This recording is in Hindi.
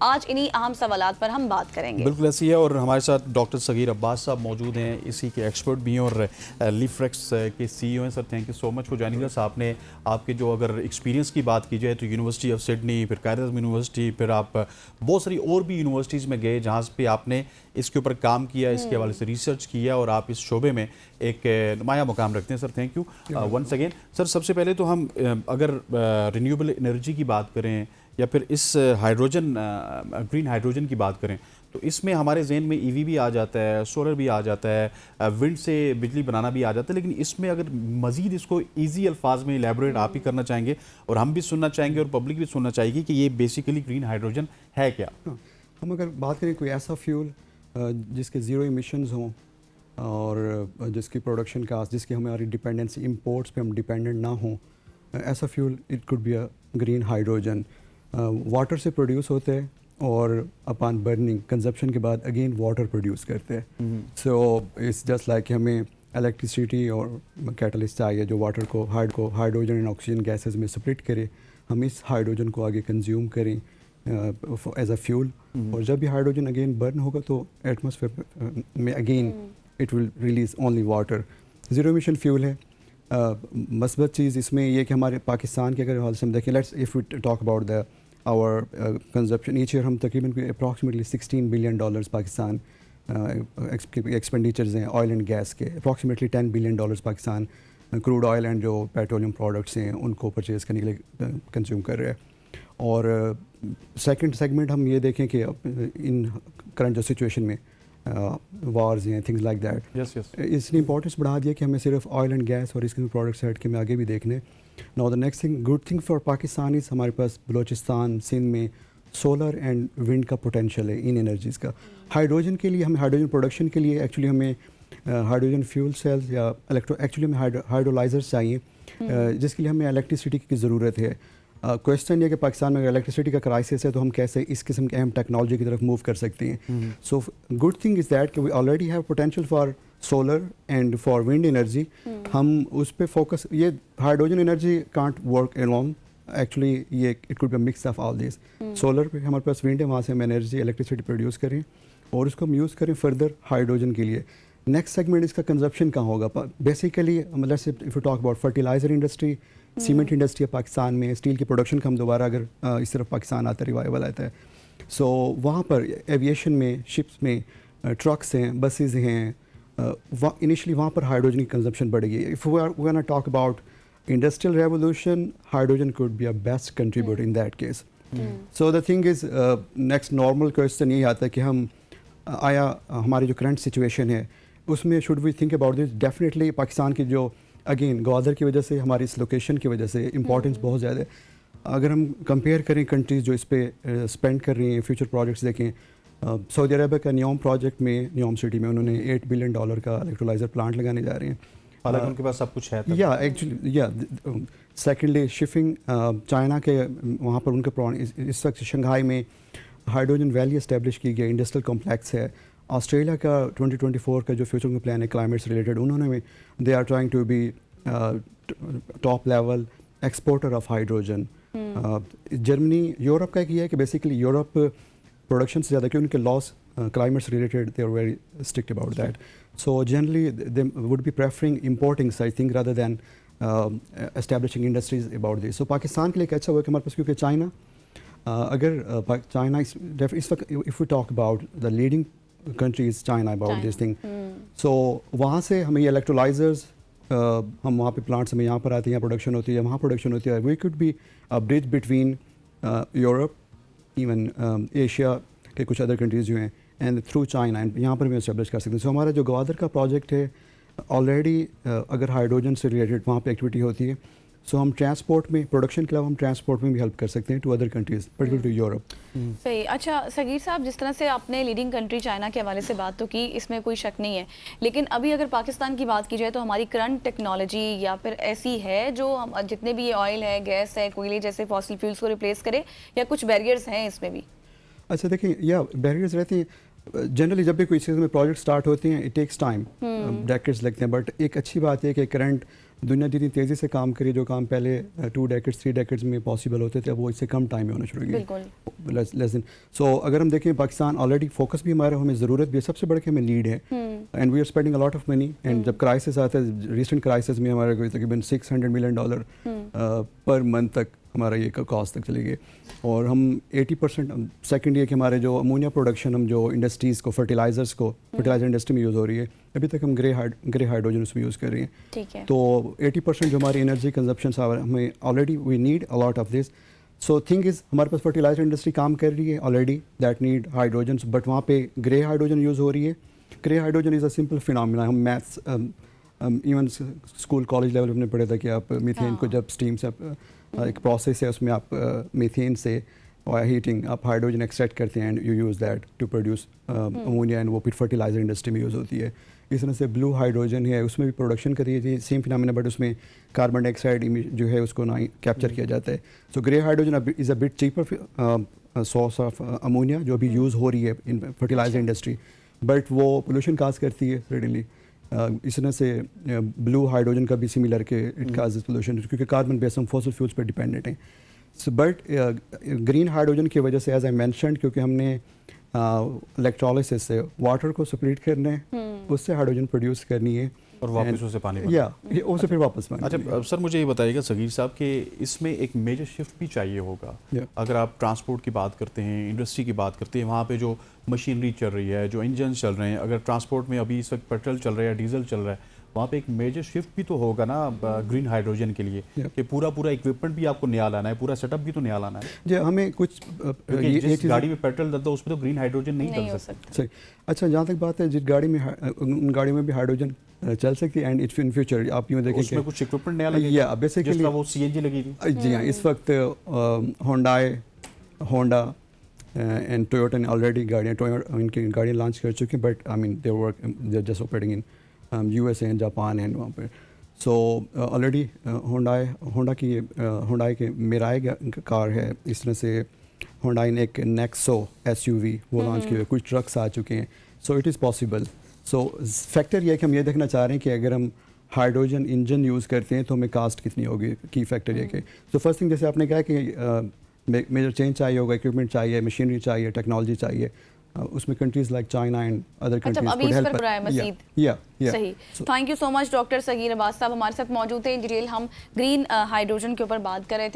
आज इन्हीं अहम सवालात पर हम बात करेंगे। बिल्कुल ऐसी है, और हमारे साथ डॉक्टर सगीर अब्बास साहब मौजूद हैं, इसी के एक्सपर्ट भी हैं और लीफ्रेक्स के CEO हैं। Sir thank you so much for joining us. आपने आपके जो अगर एक्सपीरियंस की बात की जाए तो यूनिवर्सिटी ऑफ सिडनी, फिर कायद आज़म यूनिवर्सिटी, फिर आप बहुत सारी और भी यूनिवर्सिटीज़ में गए जहाँ पे आपने इसके ऊपर काम किया, इसके हवाले से रिसर्च किया और आप इस शोबे में एक नुमाया मुकाम रखते हैं। Sir thank you once again. Sir सबसे पहले तो हम अगर रिन्यूएबल एनर्जी की बात करें या फिर इस हाइड्रोजन ग्रीन हाइड्रोजन की बात करें तो इसमें हमारे जहन में ईवी भी आ जाता है, सोलर भी आ जाता है, विंड से बिजली बनाना भी आ जाता है, लेकिन इसमें अगर मज़ीद इसको इजी अल्फाज में इलेबोरेट आप ही करना चाहेंगे और हम भी सुनना चाहेंगे और पब्लिक भी सुनना चाहेगी कि ये बेसिकली ग्रीन हाइड्रोजन है क्या? हम अगर बात करें कोई ऐसा फ्यूल जिसके ज़ीरो इमिशंस हों और जिसकी प्रोडक्शन कास्ट, जिसकी हमारी डिपेंडेंसी इंपोर्ट्स पे हम डिपेंडेंट ना हों, ऐसा fuel it could be a green hydrogen. Water से प्रोड्यूस होते हैं और अपॉन बर्निंग कंजप्शन के बाद अगेन वाटर प्रोड्यूस करते हैं। सो इट्स जस्ट लाइक हमें इलेक्ट्रिसिटी और कैटलिस्ट चाहिए जो वाटर को हाइड्रोजन एंड ऑक्सीजन गैसेस में स्प्लिट करे, हम इस हाइड्रोजन को आगे कंज्यूम करें एज अ फ्यूल, और जब भी हाइड्रोजन अगेन बर्न होगा तो एटमॉस्फेयर में again it will release only water. Zero emission fuel है। मस्बत चीज़ इसमें ये कि हमारे पाकिस्तान के अगर हाल से हम देखें, let's if we talk about the our consumption each year, हम तकरीबन अप्रॉक्सीमेटली $16 बिलियन पाकिस्तान एक्सपेंडिचर्स हैं ऑयल एंड गैस के। Approximately $10 billion Pakistan crude oil and जो पेट्रोलियम प्रोडक्ट्स हैं उनको परचेज़ करने के लिए कंज्यूम कर रहे हैं। और सेकंड सेगमेंट हम ये देखें कि इन करंट जो सिचुएशन में वार्स हैं, थिंग्स लाइक दैट, इसने इंपॉर्टेंस बढ़ा दिया कि हमें सिर्फ ऑयल एंड गैस और इसके प्रोडक्ट्स हट के में आगे भी देखने। Now the next thing, good thing for Pakistan is हमारे पास बलोचिस्तान, सिंध में सोलर एंड विंड का पोटेंशियल है इन एनर्जीज़ का। हाइड्रोजन के लिए हमें हाइड्रोजन प्रोडक्शन के लिए एक्चुअली हमें हाइड्रोजन फ्यूल सेल्स या एक्चुअली हमें हाइड्रोलाइजर्स चाहिए जिसके लिए हमें इलेक्ट्रिसिटी की ज़रूरत है। क्वेश्चन ये कि पाकिस्तान में इलेक्ट्रिसिटी का क्राइसिस है तो हम कैसे इस किस्म की अहम टेक्नोलॉजी की तरफ मूव कर सकते हैं। So good thing is that कि we already have potential for solar and for wind energy. हम उस पर फोकस, ये hydrogen energy can't work alone, actually ये it could be mix of all this. Solar पे हमारे पास विंड है, वहाँ से हम एनर्जी इलेक्ट्रिसिटी प्रोड्यूस करें और उसको हम यूज़ करें फर्दर हाइड्रोजन के लिए। नेक्स्ट सेगमेंट इसका कंजप्शन कहाँ होगा? बेसिकली मतलब से if you talk about fertilizer industry, cement industry है पाकिस्तान में, स्टील की प्रोडक्शन का हम दोबारा अगर इस तरफ पाकिस्तान आता है, रिवाइवल आता है, सो वहाँ पर एविएशन में, शिप्स में, ट्रक्स हैं, बसेस हैं, इनिशियली वहाँ पर हाइड्रोजन की कंजप्शन बढ़ेगी। If we are gonna talk about industrial revolution, hydrogen could be a best contributor in that case. So the thing is, next normal question यही आता है कि हम हमारी जो करंट सिचुएशन है उसमें should we think about this. Definitely Pakistan की जो अगेन ग्वादर की वजह से, हमारी इस लोकेशन की वजह से इंपॉर्टेंस बहुत ज़्यादा है। अगर हम कंपेयर करें कंट्रीज़ जो इस पर स्पेंड कर रही हैं, फ्यूचर प्रोजेक्ट्स देखें, सऊदी अरब का न्योम प्रोजेक्ट में, न्योम सिटी में उन्होंने $8 बिलियन का इलेक्ट्रोलाइजर प्लांट लगाने जा रहे हैं। हालांकि उनके पास सब कुछ है। या एक्चुअली या सेकेंडली शिपिंग, चाइना के वहाँ पर उनके इस वक्त शंघाई में हाइड्रोजन वैली इस्टेब्लिश की गई, इंडस्ट्रियल कॉम्प्लेक्स है। ऑस्ट्रेलिया का 2024 का जो फ्यूचर का प्लान है क्लाइमेट से रिलेटेड, उन्होंने they are trying to be top level exporter of hydrogen. Germany, Europe का एक ये है कि बेसिकली यूरोप प्रोडक्शन से ज़्यादा, क्योंकि उनके लॉस क्लाइमेट से related they are very strict about that, so generally they would be preferring importing I think rather than establishing industries about this. So Pakistan के लिए एक अच्छा हुआ कि हमारे पास, क्योंकि चाइना अगर चाइना इस वक्त if we talk about the leading country is China about this thing. So वहाँ से हमें ये electrolyzers, हम वहाँ पे प्लांट्स में यहाँ पर आते हैं, प्रोडक्शन होती है, वहाँ प्रोडक्शन होती है। We could be a bridge between Europe, even Asia के कुछ अदर कंट्रीज़ जो हैं, and through China, and यहाँ पर भी एस्टेब्लिश कर सकते हैं। सो हमारा जो ग्वादर का प्रोजेक्ट है ऑलरेडी अगर हाइड्रोजन से रिलेटेड वहाँ पे एक्टिविटी होती है, सो हम ट्रांसपोर्ट में, प्रोडक्शन के अलावा हम ट्रांसपोर्ट में भी हेल्प कर सकते हैं to other countries, particular to Europe. सही। अच्छा सगीर साहब, जिस तरह से आपने लीडिंग कंट्री चाइना के हवाले से बात तो की, इसमें कोई शक नहीं है, लेकिन अभी अगर पाकिस्तान की बात की जाए तो हमारी करंट टेक्नोलॉजी या फिर ऐसी है जो हम जितने भी ये ऑयल है, गैस है, कोयले जैसे फॉसिल फ्यूल्स को रिप्लेस करे, या कुछ बैरियर्स हैं इसमें भी? अच्छा देखिए, या बैरियर्स रहती हैं जनरली, जब भी कोई चीज़ में प्रोजेक्ट स्टार्ट होते हैं, इट टेक्स टाइम, डेकेड्स लगते हैं, बट एक अच्छी बात है कि करंट दुनिया जितनी तेज़ी से काम करी, जो काम पहले 2 डेकेड्स 3 डेकेड्स में पॉसिबल होते थे, अब वो इससे कम टाइम में होना शुरू हो बिल्कुल। गए। सो अगर हम देखें पाकिस्तान ऑलरेडी फोकस भी हमारा, हमें ज़रूरत भी है, सबसे बड़ा कि हमें नीड है, and we are spending a lot of money. And जब क्राइसिस आता है, रिसेंट क्राइसिस में हमारा कोई तकरीबन $600 मिलियन पर मंथ तक हमारा ये कॉस्ट तक चली गई। और हम 80% सेकेंड ये कि हमारे जो अमोनिया प्रोडक्शन, हम जो इंडस्ट्रीज़ को, फर्टिलाइजर इंडस्ट्री में यूज़ हो रही है, अभी तक हम ग्रे हाइड्रोजन उसमें यूज़ कर रही हैं। ठीक है। तो 80% जो हमारी एनर्जी कंजप्शन हमें already we need a lot of this. So thing is, हमारे पास फर्टिलाइजर इंडस्ट्री काम कर रही है already that need hydrogen, but वहाँ पे ग्रे हाइड्रोजन यूज़ हो रही है। Grey hydrogen is a simple phenomena. हम maths even school college level में पढ़े था कि आप मीथेन को जब स्टीम से एक प्रोसेस है, उसमें आप मीथेन से हीटिंग आप हाइड्रोजन एक्सट्रैक्ट करते हैं, and you use that to produce ammonia, and वो फिर फर्टिलाइजर इंडस्ट्री में यूज़ होती है। इस तरह से ब्लू हाइड्रोजन है, उसमें भी प्रोडक्शन करी थी सेम फिनोमिना, बट उसमें कार्बन डाइऑक्साइड जो है उसको ना कैप्चर किया जाता है। So grey hydrogen is a bit cheaper source of ammonia जो अभी यूज़ हो रही है इन फर्टिलाइजर इंडस्ट्री, बट वो पोल्यूशन काज करती है रेडिली। इस तरह से ब्लू हाइड्रोजन का भी सिमिलर के इट काजेस पोल्यूशन, क्योंकि कार्बन बेस्ड हम फॉसिल फ्यूल्स पर डिपेंडेंट हैं। सो बट ग्रीन हाइड्रोजन की वजह से, एज आई मैंशनड, क्योंकि हमने इलेक्ट्रोलिसिस से वाटर को सेपरेट करना है, उससे हाइड्रोजन प्रोड्यूस करनी है, और वापस उसे पानी या उसे फिर वापस पानी। अच्छा सर, मुझे ये बताइएगा सगीर साहब कि इसमें एक मेजर शिफ्ट भी चाहिए होगा। अगर आप ट्रांसपोर्ट की बात करते हैं, इंडस्ट्री की बात करते हैं, वहाँ पे जो मशीनरी चल रही है, जो इंजन चल रहे हैं, अगर ट्रांसपोर्ट में अभी इस वक्त पेट्रोल चल रहा है, डीजल चल रहा है, वहाँ पे एक मेजर शिफ्ट भी तो होगा ना ग्रीन हाइड्रोजन के लिए, कि पूरा इक्विपमेंट भी आपको नया लाना है, पूरा सेटअप भी तो नया लाना है। जी, हमें कुछ जिस गाड़ी में पेट्रोल डलता है उसमें तो ग्रीन हाइड्रोजन नहीं डल सकता। सही। अच्छा, जहाँ तक बात है, जिस गाड़ी में उन गाड़ियों में भी हाइड्रोजन चल सकती है, एंड इट्स इन फ्यूचर आप यूँ देखें उसमें कुछ इक्विपमेंट नया लगेगा, या बेसिकली वो सीएनजी लगी थी। जी हाँ, इस वक्त होंडा एंड टोयोटा ने ऑलरेडी इनकी गाड़ियाँ लॉन्च कर चुकी हैं, but I mean they just operating in USA and Japan and वहाँ पर। सो ऑलरेडी होंडाई के मिराई कार है, इस तरह से होंडाई ने एक नेक्सो SUV वो लॉन्च किए हुए, कुछ ट्रक्स आ चुके हैं। So it is possible. So factor ये है कि हम ये देखना चाह रहे हैं कि अगर हम हाइड्रोजन इंजन यूज़ करते हैं तो हमें कास्ट कितनी होगी, की फैक्टर ये कि सो फर्स्ट थिंग, जैसे आपने कहा कि मेजर चेंज चाहिए होगा, इक्विपमेंट चाहिए, मशीनरी चाहिए, टेक्नोलॉजी चाहिए, उसमें countries like China and other countries अभी इस पर है मजीद। सही। Thank you so much doctor Sagheer Abbas साहब हमारे साथ मौजूद थे। इन डिटेल हम ग्रीन हाइड्रोजन के ऊपर बात कर रहे थे।